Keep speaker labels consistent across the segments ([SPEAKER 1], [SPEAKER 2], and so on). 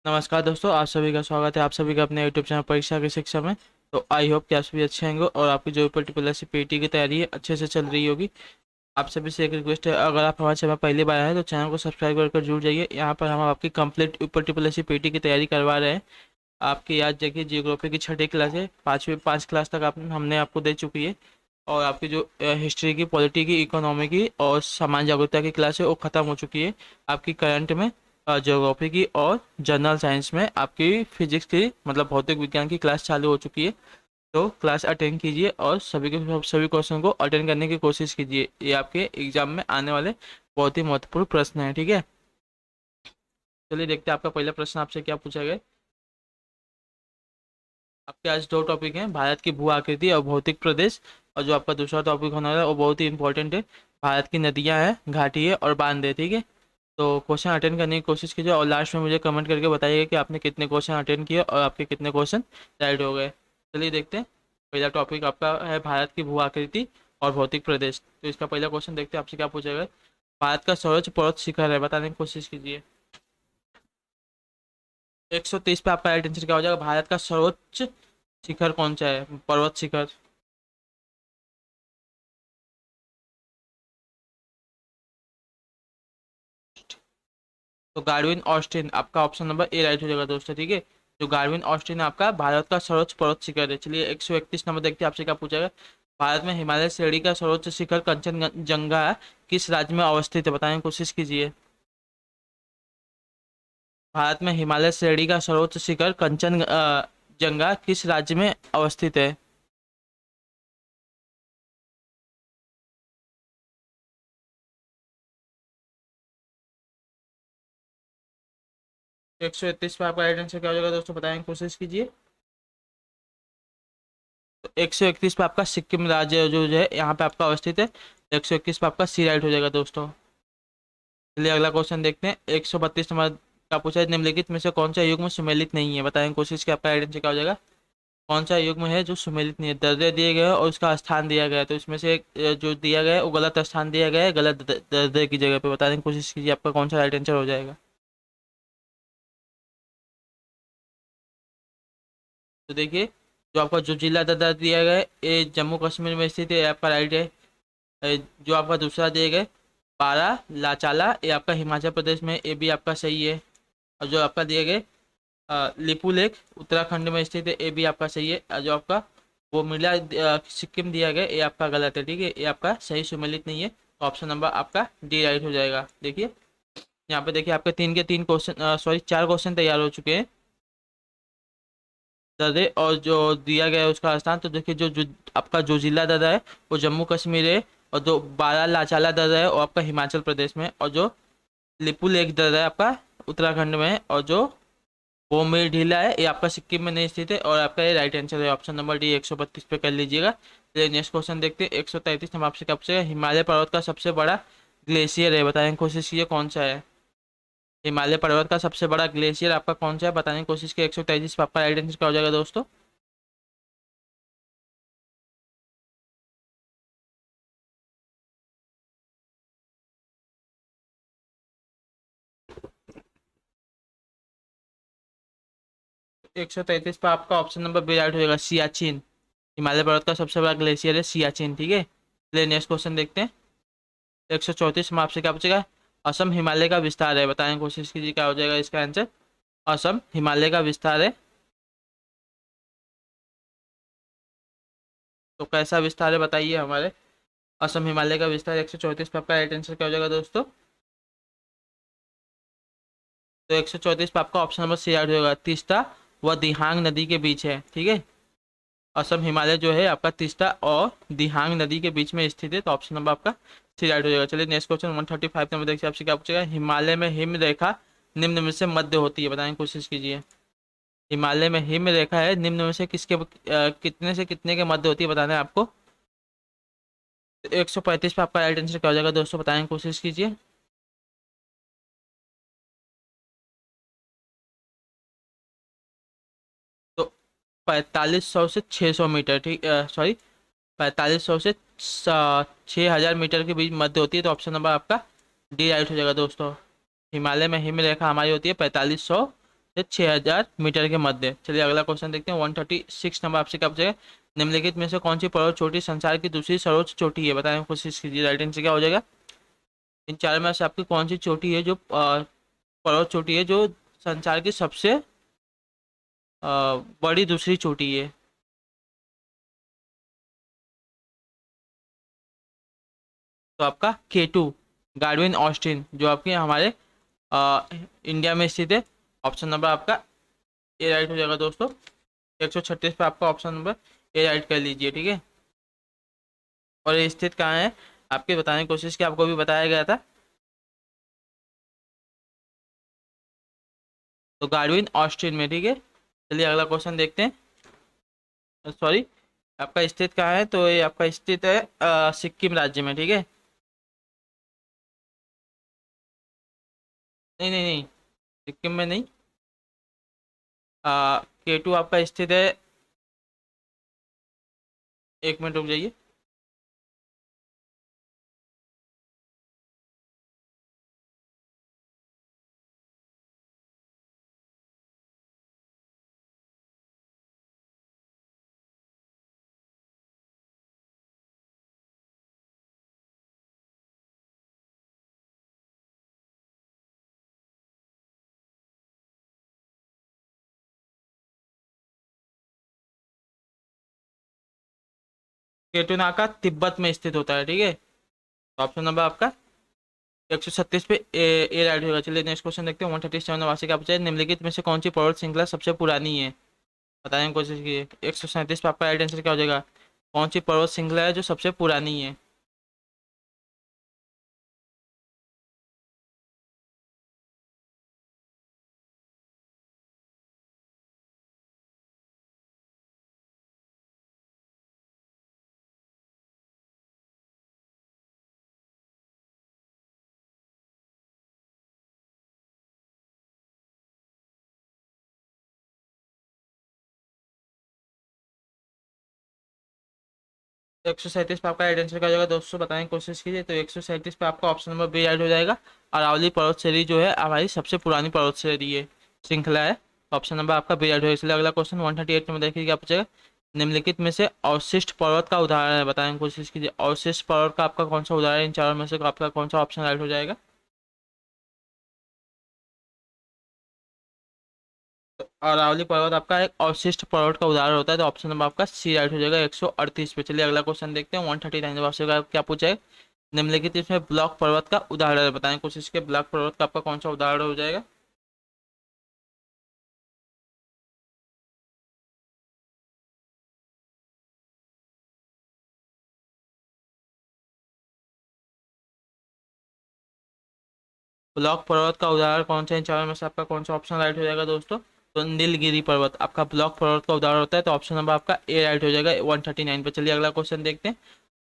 [SPEAKER 1] नमस्कार दोस्तों, आप सभी का स्वागत है आप सभी का अपने यूट्यूब चैनल परीक्षा की शिक्षा में। तो आई होप कि आप सभी अच्छे होंगे और आपकी जो पर्टिकुलर सी पीटी की तैयारी है अच्छे से चल रही होगी। आप सभी से एक रिक्वेस्ट है, अगर आप हमारे चैनल पहली बार आए हैं तो चैनल को सब्सक्राइब कर जुड़ जाइए। यहाँ पर हम आपकी कंप्लीट पर्टिकुलर सी पीटी की तैयारी करवा रहे हैं। आपकी याद जगह जियोग्राफी की छठी क्लास है, पाँचवीं 5 क्लास तक हमने आपको दे चुकी है। और आपकी जो हिस्ट्री की, पॉलिटी की, इकोनॉमी की और समाज जागरूकता की क्लास है वो ख़त्म हो चुकी है। आपकी करंट में ज्योग्राफी की और जनरल साइंस में आपकी फिजिक्स की मतलब भौतिक विज्ञान की क्लास चालू हो चुकी है। तो क्लास अटेंड कीजिए और सभी क्वेश्चन को अटेंड करने की कोशिश कीजिए। ये आपके एग्जाम में आने वाले बहुत ही महत्वपूर्ण प्रश्न है, ठीक है। चलिए देखते हैं आपका पहला प्रश्न आपसे क्या पूछा गया। आपके आज दो टॉपिक हैं, भारत की भू आकृति और भौतिक प्रदेश। और जो आपका दूसरा टॉपिक होने वाला है वो बहुत ही इंपॉर्टेंट है, भारत की नदियां हैं, घाटी है और बांध है, ठीक है। तो क्वेश्चन अटेंड करने की कोशिश कीजिए और लास्ट में मुझे कमेंट करके बताइएगा कि आपने कितने क्वेश्चन अटेंड किए और आपके कितने क्वेश्चन राइट हो गए। चलिए देखते हैं। पहला टॉपिक आपका है भारत की भू आकृति और भौतिक प्रदेश। तो इसका पहला क्वेश्चन देखते हैं आपसे क्या पूछा गया। भारत का सर्वोच्च पर्वत शिखर है, बताने की कोशिश कीजिए। 130 पे आपका राइट आंसर क्या हो जाएगा। भारत का सर्वोच्च शिखर कौन सा है, पर्वत शिखर। तो गार्डविन ऑस्टिन आपका ऑप्शन नंबर ए राइट हो जाएगा दोस्तों, ठीक है। जो गार्डविन ऑस्टिन आपका भारत का सर्वोच्च पर्वत शिखर है। चलिए 131 नंबर देखते हैं आपसे क्या पूछा गया। भारत में हिमालय श्रेणी का सर्वोच्च शिखर कंचनजंगा किस राज्य में अवस्थित है, बताने की कोशिश कीजिए। भारत में हिमालय श्रेणी का सर्वोच्च शिखर कंचनजंगा किस राज्य में अवस्थित है। 131 पे आपका राइट आंसर क्या हो जाएगा दोस्तों, बताने की कोशिश कीजिए। तो 131 पे आपका सिक्किम राज्य जो है यहाँ पे आपका अवस्थित है। 121 पे आपका सी राइट हो जाएगा दोस्तों। चलिए अगला क्वेश्चन देखते हैं। 132 नंबर का पूछा है, निम्नलिखित में से कौन सा युग्म सुमेलित नहीं है, बताने की कोशिश की। आपका राइट आंसर क्या हो जाएगा। कौन सा युग्म है जो सुमेलित नहीं है। दर्जे दिए गए हैं और उसका स्थान दिया गया है, तो इसमें से एक जो दिया गया है वो गलत स्थान दिया गया है, गलत दर्जे की जगह पे। बताने की कोशिश कीजिए आपका कौन सा राइट आंसर हो जाएगा। तो देखिए, जो आपका जो जिला दर्जा दिया गया है ये जम्मू कश्मीर में स्थित है, ये आपका राइट है। जो आपका दूसरा दिए गए बारा लाचाला, ये आपका हिमाचल प्रदेश में, ये भी आपका सही है। और जो आपका दिए गए लिपू लेक उत्तराखंड में स्थित है, ये भी आपका सही है। और जो आपका वो मिला सिक्किम दिया गया ये आपका गलत है, ठीक है। ये आपका सही सुमेलित नहीं है, तो ऑप्शन नंबर आपका डी राइट हो जाएगा। देखिए यहाँ पे देखिए आपके तीन के तीन क्वेश्चन, सॉरी 4 क्वेश्चन तैयार हो चुके हैं। दर्रे और जो दिया गया है उसका स्थान, तो देखिए जो आपका जो जिला दर्रा है वो जम्मू कश्मीर है। और जो बारा लाचाला दर्रा है वो आपका हिमाचल प्रदेश में। और जो लिपू लेक दर्रा है आपका उत्तराखंड में है। और जो बोमir ढीला है ये आपका सिक्किम में नहीं स्थित है। और आपका ये राइट आंसर है, ऑप्शन नंबर डी 132 पे कर लीजिएगा। चलिए नेक्स्ट क्वेश्चन देखते हैं। 133 नंबर आपसे क्या पूछेगा। हिमालय पर्वत का सबसे बड़ा ग्लेशियर है, बताने की कोशिश कीजिए कौन सा है। हिमालय पर्वत का सबसे बड़ा ग्लेशियर आपका कौन सा है, बताने की कोशिश की। 133 पे आपका राइट आंसर क्या हो जाएगा दोस्तों। 133 पे आपका ऑप्शन नंबर बी राइट हो जाएगा, सियाचिन। हिमालय पर्वत का सबसे बड़ा ग्लेशियर है सियाचिन, ठीक है। चलिए नेक्स्ट क्वेश्चन देखते हैं। 134 में आपसे क्या पूछेगा। असम हिमालय का विस्तार है, बताने की कोशिश कीजिए क्या हो जाएगा इसका आंसर। असम हिमालय का विस्तार है, तो कैसा विस्तार है बताइए हमारे। असम हिमालय का विस्तार 134 पे आपका राइट आंसर क्या हो जाएगा दोस्तों। तो 134 पे आपका ऑप्शन नंबर सी राइट होगा, तीस्ता व दिहांग नदी के बीच है, ठीक है। असम हिमालय जो है आपका तीस्ता और दिहांग नदी के बीच में स्थित है, तो ऑप्शन नंबर आपका सी राइट हो जाएगा। चलिए नेक्स्ट क्वेश्चन 135 नंबर देखिए आपसे क्या पूछेगा। हिमालय में हिम रेखा निम्न में से मध्य होती है, बताने की कोशिश कीजिए। हिमालय में हिम रेखा है, निम्न में से किसके कितने से कितने के मध्य होती है, बताना है आपको। 135 पे आपका राइट आंसर क्या हो जाएगा दोस्तों, बताने की कोशिश कीजिए। तो 4500 से 600 मीटर, ठीक, सॉरी 4500 से 6000 मीटर के बीच मध्य होती है, तो ऑप्शन नंबर आपका डी राइट हो जाएगा दोस्तों। हिमालय में हिम रेखा हमारी होती है 4500 से 6000 मीटर के मध्य। चलिए अगला क्वेश्चन देखते हैं। 136 नंबर आपसे क्या पूछेगा, निम्नलिखित में से कौन सी पर्वत चोटी संसार की दूसरी सर्वोच्च चोटी है, बताएं, कोशिश कीजिए। राइट आंसर क्या हो जाएगा, इन चार में से आपकी कौन सी चोटी है जो पर्वत चोटी है जो संसार की सबसे बड़ी दूसरी चोटी है। तो आपका K2 गार्डविन ऑस्टिन जो आपके हमारे इंडिया में स्थित है। ऑप्शन नंबर आपका ए राइट हो जाएगा दोस्तों। 136 पे आपका ऑप्शन नंबर ए राइट कर लीजिए, ठीक है। और ये स्थित कहाँ है, आपके बताने की कोशिश की, आपको भी बताया गया था। तो गार्डविन ऑस्टिन में, ठीक है। चलिए अगला क्वेश्चन देखते हैं। सॉरी, आपका स्थित कहाँ है, तो ये आपका स्थित है सिक्किम राज्य में, ठीक है। नहीं नहीं नहीं, सिक्किम में नहीं। K2 आपका स्थित है, एक मिनट रुक जाइए। K2 नाका तिब्बत में स्थित होता है, ठीक है। तो ऑप्शन नंबर आपका 136 पे ए राइट होगा। चलिए नेक्स्ट क्वेश्चन देखते हैं। 137 नवासी का पूछा है, निम्नलिखित में से कौन सी पर्वत श्रृंखला सबसे पुरानी है, बताने की कोशिश कीजिए। 137 पे आपका राइट आंसर क्या हो जाएगा, कौन सी पर्वत श्रृंखला है जो सबसे पुरानी है। तो 137 पे आपका राइट आंसर क्या हो जाएगा दोस्तों, बताने की कोशिश कीजिए। तो 137 पे आपका ऑप्शन नंबर बी राइट हो जाएगा। अरावली पर्वत श्रेणी जो है हमारी सबसे पुरानी पर्वत श्रेणी है, श्रृंखला है। ऑप्शन नंबर आपका बी राइट होगा। इसलिए अगला क्वेश्चन 138 में देखिए क्या पूछेगा, निम्नलिखित में से अवशिष्ट पर्वत का उदाहरण है, बताने की कोशिश कीजिए। अवशिष्ट पर्वत का आपका कौन सा उदाहरण है, इन चारों में से आपका कौन सा ऑप्शन राइट हो जाएगा। अरावली पर्वत आपका एक अवशिष्ट पर्वत का उदाहरण होता है। तो ऑप्शन नंबर आपका सी राइट हो जाएगा 138 पे। चलिए अगला क्वेश्चन देखते हैं। 139 जवाब से क्या पूछा है, निम्नलिखित इसमें ब्लॉक पर्वत का उदाहरण बताएं, कोशिश के ब्लॉक पर्वत का आपका कौन सा उदाहरण हो जाएगा। ब्लॉक पर्वत का उदाहरण कौन सा है, इन चारों में से आपका कौन सा ऑप्शन राइट हो जाएगा दोस्तों। तो नीलगिरी पर्वत आपका ब्लॉक पर्वत का उदाहरण होता है। तो ऑप्शन नंबर आपका ए राइट हो जाएगा 139 पे। चलिए अगला क्वेश्चन देखते हैं।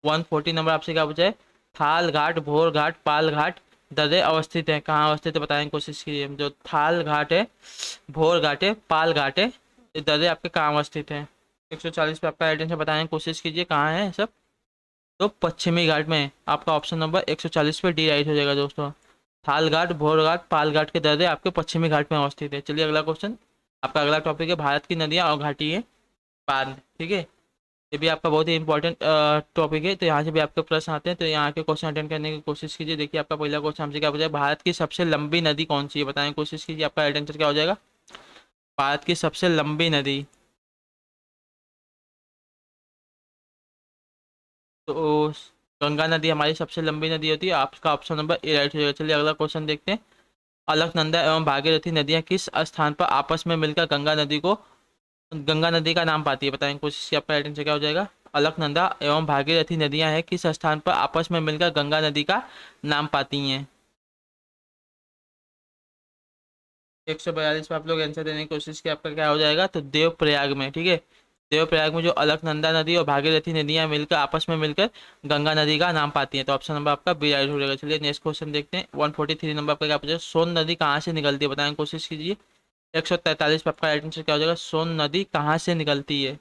[SPEAKER 1] 140 नंबर आपसे क्या पूछा है, थाल घाट, भोर घाट, पाल घाट दर्रे अवस्थित है, कहाँ अवस्थित है बताने की कोशिश कीजिए। जो थाल घाट है, भोर घाट है, पाल घाट है, ये दर्रे आपके कहाँ अवस्थित है। 140 पे आपका राइट आंसर बताने की कोशिश कीजिए, कहाँ है सब। तो पश्चिमी घाट में है। आपका ऑप्शन नंबर 140 पे डी राइट हो जाएगा दोस्तों। थाल घाट, भोर घाट, पाल घाट के दर्रे आपके पश्चिमी घाट में अवस्थित है। चलिए अगला क्वेश्चन, आपका अगला टॉपिक है भारत की नदियाँ और घाटी है बांध, ठीक है। ये भी आपका बहुत ही इंपॉर्टेंट टॉपिक है। तो यहाँ से भी आपके प्रश्न आते हैं, तो यहाँ के क्वेश्चन अटेंड करने की कोशिश कीजिए। देखिए आपका पहला क्वेश्चन हमसे क्या पूछा है, भारत की सबसे लंबी नदी कौन सी है, बताने की कोशिश कीजिए। आपका राइट आंसर क्या हो जाएगा, भारत की सबसे लंबी नदी। तो गंगा नदी हमारी सबसे लंबी नदी होती है। आपका ऑप्शन नंबर ए राइट हो जाएगा। चलिए अगला क्वेश्चन देखते हैं। अलकनंदा एवं भागीरथी नदियाँ किस स्थान पर आपस में मिलकर गंगा नदी का नाम पाती है, बताने की कोशिश की। आपका राइट आंसर क्या हो जाएगा, अलकनंदा एवं भागीरथी नदियां हैं किस स्थान पर आपस में मिलकर गंगा नदी का नाम पाती हैं। 142 पे आप लोग आंसर देने की कोशिश की, आपका क्या हो जाएगा, तो देवप्रयाग में, ठीक है। देवप्रयाग में जो अलकनंदा नदी और भागीरथी नदियां मिलकर आपस में मिलकर गंगा नदी का नाम पाती हैं। तो ऑप्शन नंबर आपका बी राइट हो जाएगा। चलिए नेक्स्ट क्वेश्चन देखते हैं। 143 नंबर आपका क्या पूछा है, सोन नदी कहाँ से निकलती है, बताने की कोशिश कीजिए। 143 पे आपका राइट आंसर क्या हो जाएगा, सोन नदी कहाँ से निकलती है।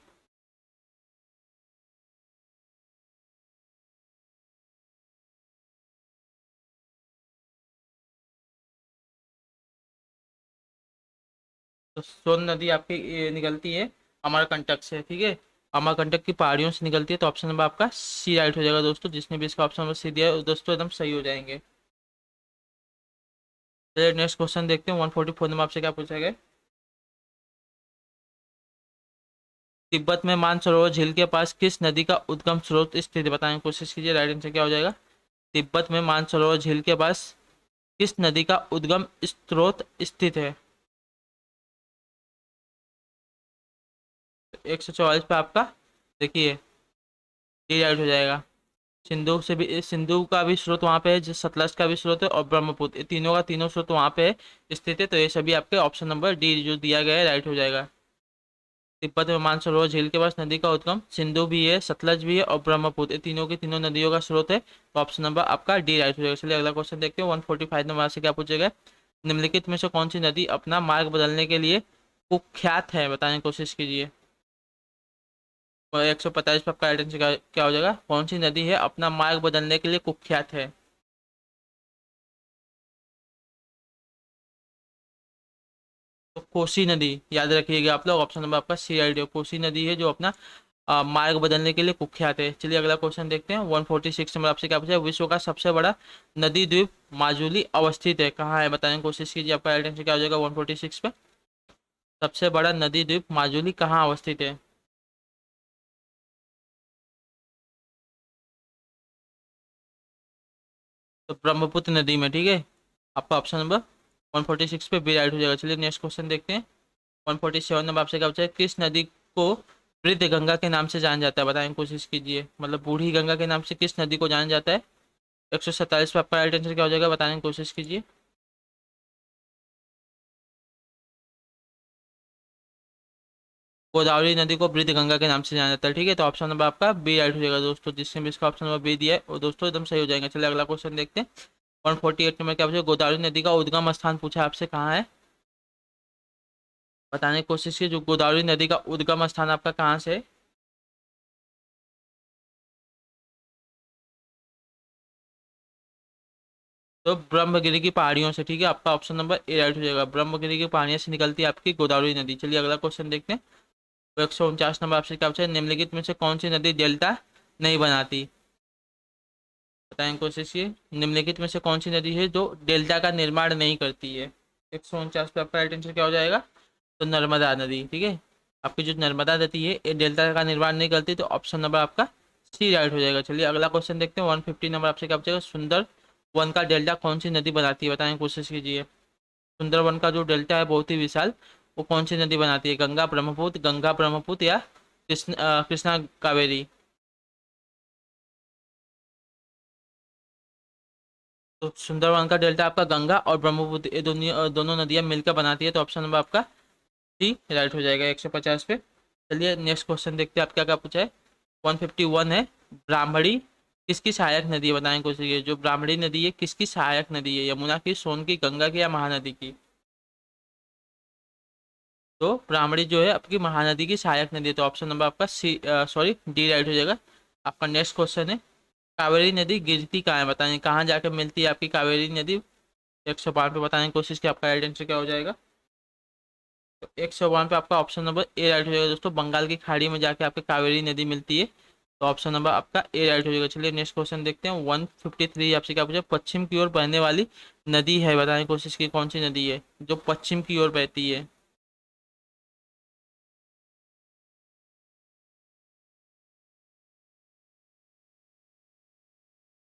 [SPEAKER 1] तो सोन नदी आपकी निकलती है अमरकंटक से, ठीक है, अमरकंटक की पहाड़ियों से निकलती है। तो ऑप्शन नंबर आपका सी राइट हो जाएगा दोस्तों। जिसने भी इसका ऑप्शन नंबर सी दिया है दोस्तों एकदम सही हो जाएंगे। चलिए नेक्स्ट क्वेश्चन देखते हैं। 144 नंबर आपसे क्या पूछा गया। तिब्बत में मानसरोवर झील के पास किस नदी का उद्गम स्रोत स्थित है, बताने की कोशिश कीजिए। राइट आंसर क्या हो जाएगा। तिब्बत में मानसरोवर झील के पास किस नदी का उद्गम स्रोत स्थित है। 144 पे आपका देखिए डी राइट हो जाएगा। सिंधु से भी, सिंधु का भी स्रोत वहाँ पे है, जो सतलज का भी स्रोत है और ब्रह्मपुत्र, ये तीनों का तीनों स्रोत वहाँ पे है स्थित है। तो ये सभी आपके ऑप्शन नंबर डी जो दिया गया है राइट हो जाएगा। तिब्बत में मानसरोवर झील के पास नदी का उद्गम सिंधु भी है, सतलज भी है और ब्रह्मपुत्र, ये तीनों की तीनों नदियों का स्रोत है। तो ऑप्शन नंबर आपका डी राइट हो जाएगा। चलिए अगला क्वेश्चन देखते हैं। 145 नंबर से क्या पूछेगा। निम्नलिखित में से कौन सी नदी अपना मार्ग बदलने के लिए कुख्यात है, बताने की कोशिश कीजिए। और 145 पे आपका आइडेंटिटी क्या हो जाएगा। कौन सी नदी है अपना मार्ग बदलने के लिए कुख्यात है। तो कोसी नदी याद रखिएगा आप लोग। ऑप्शन नंबर आपका सी राइट है। कोसी नदी है जो अपना मार्ग बदलने के लिए कुख्यात है। चलिए अगला क्वेश्चन देखते हैं। 146 नंबर आपसे क्या पूछा है। विश्व का सबसे बड़ा नदी द्वीप माजुली अवस्थित है, कहाँ है, बताने की कोशिश कीजिए। आपका आइडेंटिटी क्या हो जाएगा 146 पे। सबसे बड़ा नदी द्वीप माजुली कहाँ अवस्थित है। तो ब्रह्मपुत्र नदी में, ठीक है। आपका ऑप्शन नंबर 146 पे बी राइट हो जाएगा। चलिए नेक्स्ट क्वेश्चन देखते हैं। 147 नंबर आपसे क्या पूछा है। किस नदी को वृद्ध गंगा के नाम से जाना जाता है, बताने की कोशिश कीजिए। मतलब बूढ़ी गंगा के नाम से किस नदी को जाना जाता है। 147 पे आपका राइट आंसर क्या हो जाएगा, बताने की कोशिश कीजिए। गोदावरी नदी को वृद्ध गंगा के नाम से जाना जाता है, ठीक है। तो ऑप्शन नंबर आपका बी राइट हो जाएगा दोस्तों। जिसने भी इसका ऑप्शन नंबर बी दिया है वो दोस्तों एकदम सही हो जाएंगे। चलिए अगला क्वेश्चन देखते हैं। 148 नंबर क्या पूछा। गोदावरी नदी का उद्गम स्थान पूछा आपसे, कहाँ है, बताने की कोशिश की। जो गोदावरी नदी का उद्गम स्थान आपका कहाँ से है। तो ब्रह्मगिरी की पहाड़ियों से, ठीक है। आपका ऑप्शन नंबर ए राइट हो जाएगा। ब्रह्मगिरी की पहाड़ियों से निकलती है आपकी गोदावरी नदी। चलिए अगला क्वेश्चन देखते हैं। तो 149 नंबर आपसे क्या पूछा है। निम्नलिखित में से कौन सी नदी डेल्टा नहीं बनाती, बताने की कोशिश की। निम्नलिखित में से कौन सी नदी है जो डेल्टा का निर्माण नहीं करती है। 149 पे आपका राइट आंसर क्या हो जाएगा। तो नर्मदा नदी, ठीक है। आपकी जो नर्मदा नदी है ये डेल्टा का निर्माण नहीं करती। तो ऑप्शन नंबर आपका सी राइट हो जाएगा। चलिए अगला क्वेश्चन देखते हैं। 150 नंबर आपसे क्या पूछेगा। सुंदर वन का डेल्टा कौन सी नदी बनाती है, बताने की कोशिश कीजिए। सुंदर वन का जो डेल्टा है बहुत ही विशाल, वो कौन सी नदी बनाती है। गंगा ब्रह्मपुत्र या कृष्णा कावेरी। तो सुंदरवन का डेल्टा आपका गंगा और ब्रह्मपुत्र ये दोनों नदियां मिलकर बनाती है। तो ऑप्शन नंबर आपका सी राइट हो जाएगा 150 पे। चलिए नेक्स्ट क्वेश्चन देखते हैं आप क्या क्या पूछा है। 151 है। ब्राह्मणी किसकी सहायक नदी है, बताने की कोशिश कीजिए। जो ब्राह्मणी नदी है किसकी सहायक नदी है। यमुना की, सोन की, गंगा की या महानदी की। तो ब्राह्मणी जो है आपकी महानदी की सहायक नदी है। तो ऑप्शन नंबर आपका सी सॉरी डी राइट हो जाएगा। आपका नेक्स्ट क्वेश्चन है। कावेरी नदी गिरती कहाँ है, बताने कहाँ जाकर मिलती है आपकी कावेरी नदी। 105 पे बताने की कोशिश की। आपका राइट आंसर क्या हो जाएगा। तो 101 पे आपका ऑप्शन नंबर ए राइट हो जाएगा दोस्तों। बंगाल की खाड़ी में जाके आपके कावेरी नदी मिलती है। तो ऑप्शन नंबर आपका ए राइट हो जाएगा। चलिए नेक्स्ट क्वेश्चन देखते हैं। 153 आपसे क्या पूछा। पश्चिम की ओर बहने वाली नदी है, बताने की कोशिश की कौन सी नदी है जो पश्चिम की ओर बहती है।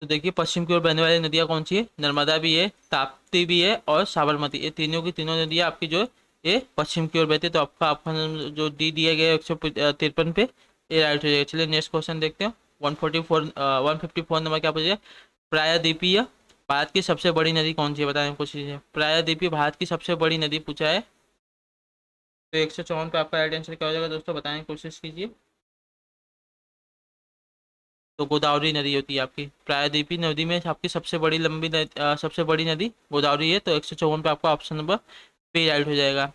[SPEAKER 1] तो देखिए पश्चिम की ओर बहने वाली नदियाँ कौन सी है। नर्मदा भी है, ताप्ती भी है और साबरमती, ये तीनों की तीनों नदियाँ आपकी जो है ये पश्चिम की ओर बहती है। तो आपका आपका जो डी दिया गया है 153 पे ये राइट हो जाएगा। चलिए नेक्स्ट क्वेश्चन देखते हैं। 144 154 नंबर क्या पूछेगा। प्रायद्वीपीय भारत की सबसे बड़ी नदी कौन सी है, बताने की कोशिश है। प्रायद्वीपीय भारत की सबसे बड़ी नदी पूछा है। तो 154 पे आपका राइट आंसर क्या हो जाएगा दोस्तों, बताने की कोशिश कीजिए। तो गोदावरी नदी होती है आपकी। प्रायद्वीपीय नदी में आपकी सबसे बड़ी सबसे बड़ी नदी गोदावरी है। तो 154 पे आपका ऑप्शन नंबर बी राइट हो जाएगा।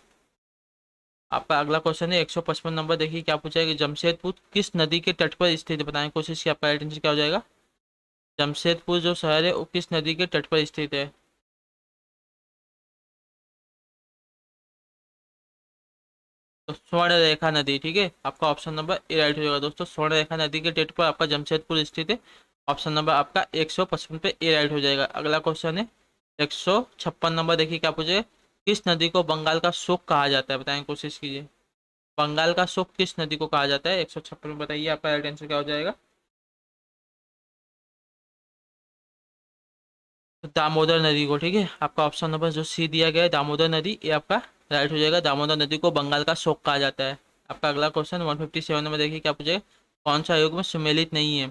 [SPEAKER 1] आपका अगला क्वेश्चन है 155 नंबर। देखिए क्या पूछा है कि जमशेदपुर किस नदी के तट पर स्थित है, बताने की कोशिश की। आपका राइट आंसर क्या हो जाएगा। जमशेदपुर जो शहर है वो किस नदी के तट पर स्थित है। तो स्वर्ण रेखा नदी, ठीक है, आपका ऑप्शन नंबर ए राइट हो जाएगा दोस्तों। स्वर्ण रेखा नदी के तट पर आपका जमशेदपुर स्थित है। ऑप्शन नंबर आपका 155 पे ए राइट हो जाएगा। अगला क्वेश्चन है 156 नंबर, देखिए क्या पूछे। किस नदी को बंगाल का शोक कहा जाता है, बताएं, कोशिश कीजिए। बंगाल का शोक किस नदी को कहा जाता है, 156 में बताइए आपका राइट आंसर क्या हो जाएगा। तो दामोदर नदी को, ठीक है, आपका ऑप्शन नंबर जो सी दिया गया है दामोदर नदी, ये आपका राइट हो जाएगा। दामोदर नदी को बंगाल का शोक कहा जाता है। आपका अगला क्वेश्चन 157 नंबर, देखिए क्या पूछेगा। कौन सा आयोग में सुमेलित नहीं है।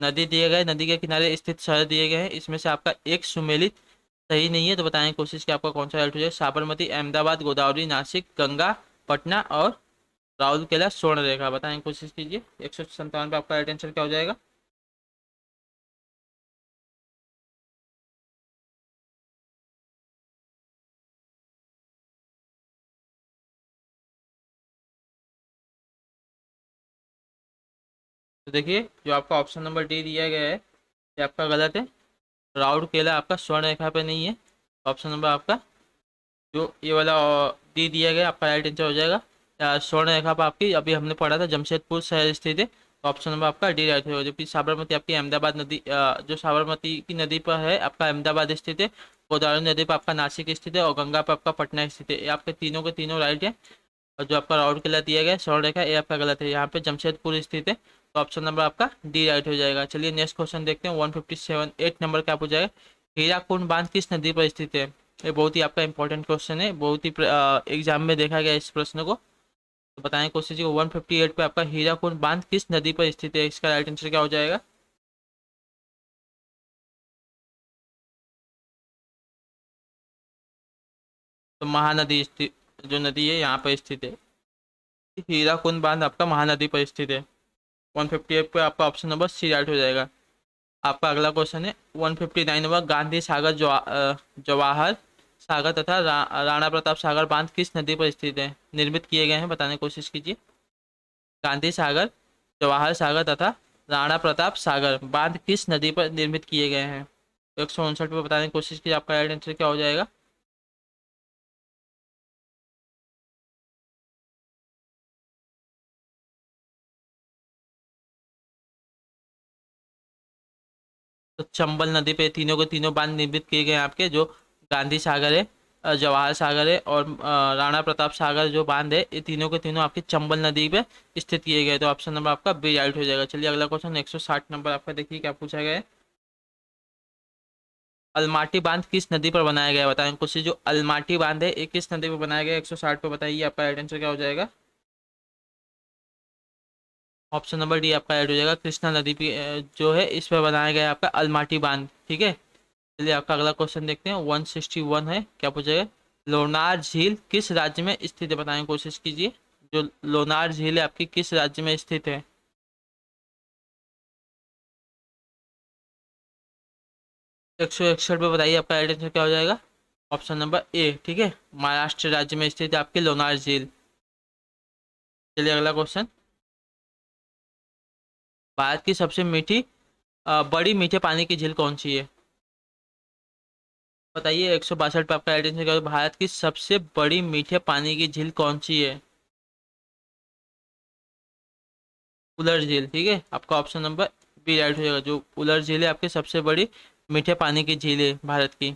[SPEAKER 1] नदी दिए गए, नदी के किनारे स्थित शहर दिए गए हैं, इसमें से आपका एक सुमेलित सही नहीं है, तो बताएं कोशिश कि आपका कौन सा राइट हो जाएगा। साबरमती, अहमदाबाद, गोदावरी, नासिक, गंगा, पटना और राउरकेला स्वर्ण रेखा, बताएं कोशिश कीजिए। 157 पे आपका राइट आंसर क्या हो जाएगा। तो देखिए जो आपका ऑप्शन नंबर डी दिया गया है ये आपका गलत है। राउरकेला आपका स्वर्ण रेखा पे नहीं है। ऑप्शन नंबर आपका जो ये वाला डी दिया गया आपका राइट आंसर हो जाएगा। स्वर्ण रेखा पर आपकी अभी हमने पढ़ा था जमशेदपुर शहर स्थित है, तो ऑप्शन नंबर आपका डी राइट होगा। जबकि साबरमती आपकी अहमदाबाद नदी, जो साबरमती की नदी पर है आपका अहमदाबाद स्थित है। गोदावरी नदी पर आपका नासिक स्थित है और गंगा पर आपका पटना स्थित है। ये आपके तीनों के तीनों राइट है। और जो आपका राउरकेला दिया गया है स्वर्ण रेखा, ये आपका गलत है, यहाँ पे जमशेदपुर स्थित है। तो ऑप्शन नंबर आपका डी राइट हो जाएगा। चलिए नेक्स्ट क्वेश्चन देखते हैं। 157 8 नंबर क्या पूछा है। हीराकुंड बांध किस नदी पर स्थित है। ये बहुत ही आपका इंपॉर्टेंट क्वेश्चन है, बहुत ही एग्जाम में देखा गया इस प्रश्न को। तो बताएं क्वेश्चन को। 158 पे आपका हीराकुंड बांध किस नदी पर स्थित है, इसका राइट आंसर क्या हो जाएगा। तो महानदी स्थित जो नदी है यहाँ पर स्थित है। हीराकुंड बांध आपका महानदी पर स्थित है। 158 पे आपका ऑप्शन नंबर सी राइट हो जाएगा। आपका अगला क्वेश्चन है 159 नंबर। गांधी सागर जवाहर सागर तथा राणा प्रताप सागर बांध किस नदी पर स्थित है, निर्मित किए गए हैं, बताने की कोशिश कीजिए। गांधी सागर, जवाहर सागर तथा राणा प्रताप सागर बांध किस नदी पर निर्मित किए गए हैं। 159 पे बताने की कोशिश कीजिए, आपका राइट आंसर क्या हो जाएगा। तो चंबल नदी पे तीनों के तीनों बांध निर्मित किए गए हैं आपके, जो गांधी सागर है, जवाहर सागर है और राणा प्रताप सागर जो बांध है, ये तीनों के तीनों आपकी चंबल नदी पे स्थित किए गए। तो ऑप्शन नंबर आपका बी राइट हो जाएगा। चलिए अगला क्वेश्चन 160 नंबर आपका, देखिए क्या पूछा गया है। अलमाटी बांध किस नदी पर बनाया गया है, बताएं कुछ। जो अलमाटी बांध है ये किस नदी पर बनाया गया है, 160 पे बताइए आपका राइट आंसर क्या हो जाएगा। ऑप्शन नंबर डी आपका ऐड हो जाएगा। कृष्णा नदी पे जो है इस पर बनाया गया है आपका अलमाटी बांध, ठीक है। चलिए आपका अगला क्वेश्चन देखते हैं। 161 है, क्या पूछेगा। लोनार झील किस राज्य में स्थित है, बताने की कोशिश कीजिए। जो लोनार झील है आपकी किस राज्य में स्थित है। 161 पे बताइए आपका राइट आंसर क्या हो जाएगा। ऑप्शन नंबर ए, ठीक है, महाराष्ट्र राज्य में स्थित है आपकी लोनार झील। चलिए अगला क्वेश्चन। भारत की सबसे मीठी बड़ी मीठे पानी की झील कौन सी है, बताइए। 162 पे आपका राइट आंसर क्या होगा। भारत की सबसे बड़ी मीठे पानी की झील कौन सी है। उलर झील, ठीक है, आपका ऑप्शन नंबर बी राइट हो जाएगा। जो उलर झील है आपकी सबसे बड़ी मीठे पानी की झील है भारत की।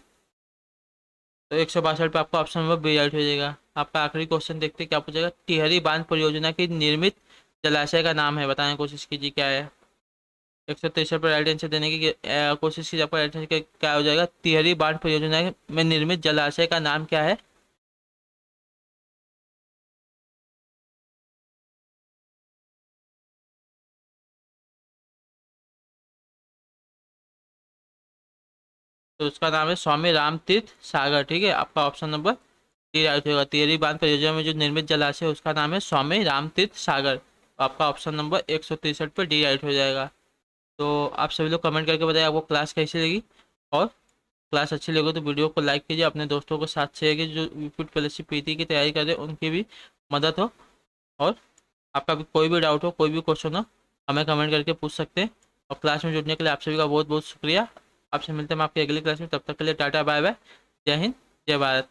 [SPEAKER 1] तो 162 पे आपका ऑप्शन नंबर बी राइट हो जाएगा। आपका आखिरी क्वेश्चन देखते हैं क्या पूछेगा। टिहरी बांध परियोजना की निर्मित जलाशय का नाम है, बताने की कोशिश कीजिए क्या है। 163 पर राइट आंसर देने की कोशिश कीजिए, आपका राइट आंसर क्या हो जाएगा। टिहरी बांध परियोजना में निर्मित जलाशय का नाम क्या है। तो उसका नाम है स्वामी राम तीर्थ सागर, ठीक है, आपका ऑप्शन नंबर डी राइट होगा। टिहरी बांध परियोजना में जो निर्मित जलाशय है उसका नाम है स्वामी राम तीर्थ सागर, तो आपका ऑप्शन नंबर 163 पर डी राइट हो जाएगा। तो आप सभी लोग कमेंट करके बताइए आपको क्लास कैसी लगी। और क्लास अच्छी लगी तो वीडियो को लाइक कीजिए, अपने दोस्तों के साथ शेयर कीजिए जो यूपी पीएससी पीटी की तैयारी कर रहे हैं उनकी भी मदद हो। और आपका भी कोई भी डाउट हो, कोई भी क्वेश्चन हो, हमें कमेंट करके पूछ सकते हैं। और क्लास में जुड़ने के लिए आप सभी का बहुत बहुत शुक्रिया। आपसे मिलते हैं हम आपकी अगली क्लास में, तब तक के लिए टाटा बाय बाय। जय हिंद, जय भारत।